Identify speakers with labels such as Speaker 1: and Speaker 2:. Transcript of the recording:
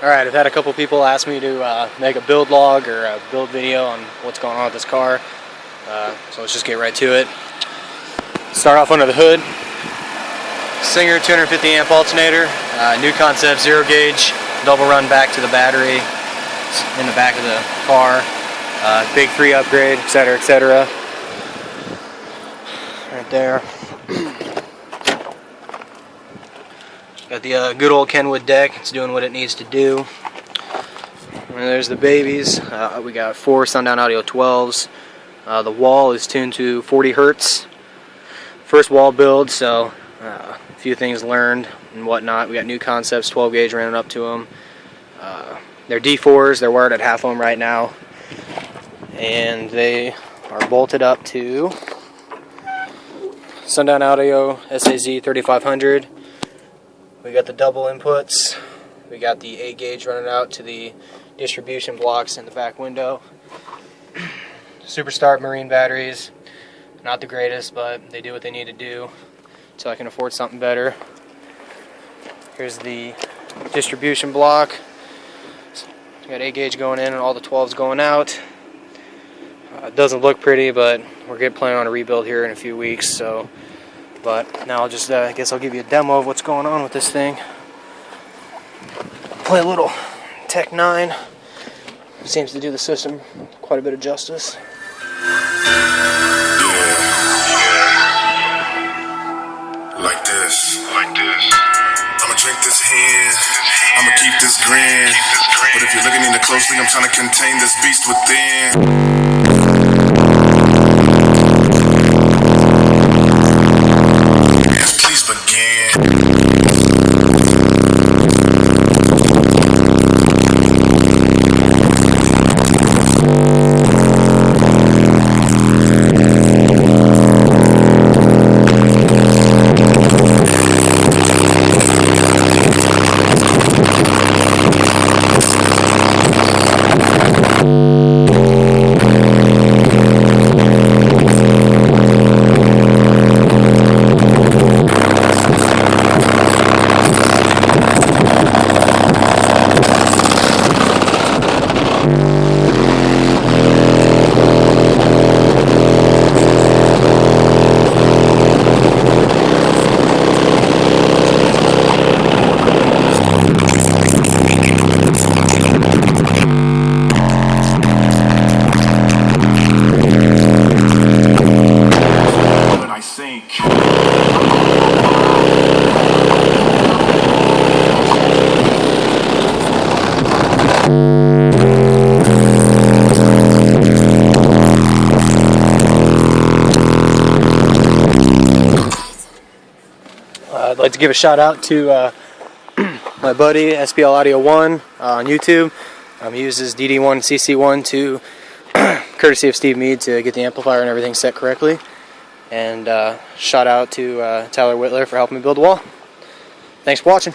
Speaker 1: Alright, I've had a couple people ask me to make a build log or a build video on what's going on with this car. So let's just get right to it. Start off under the hood. Singer 250 amp alternator, new concept 0 gauge, double run back to the battery in the back of the car, big 3 upgrade, etc., etc. Right there. Got the good old Kenwood deck. It's doing what it needs to do. And there's the babies. We got 4 Sundown Audio 12s. The wall is tuned to 40 Hertz. First wall build, so a few things learned and whatnot. We got new concepts, 12 gauge running up to them. They're D4s. They're wired at half ohm right now, and they are bolted up to Sundown Audio SAZ 3500. We got the double inputs. We got the 8 gauge running out to the distribution blocks in the back window. Superstar marine batteries. Not the greatest, but they do what they need to do until I can afford something better. Here's the distribution block. We got 8 gauge going in and all the 12s going out. It doesn't look pretty, but we're planning on a rebuild here in a few weeks. So, but now I'll just, I guess I'll give you a demo of what's going on with this thing. Play a little Tech 9. Seems to do the system quite a bit of justice.
Speaker 2: Like this. I'ma drink this hand. I'ma keep this grin. But if you're looking in it closely, I'm trying to contain this beast within. Please begin.
Speaker 1: I'd like to give a shout out to my buddy SPL Audio 1 on YouTube. He uses DD1 CC1 to courtesy of Steve Mead to get the amplifier and everything set correctly. And shout out to Tyler Whitler for helping me build the wall. Thanks for watching.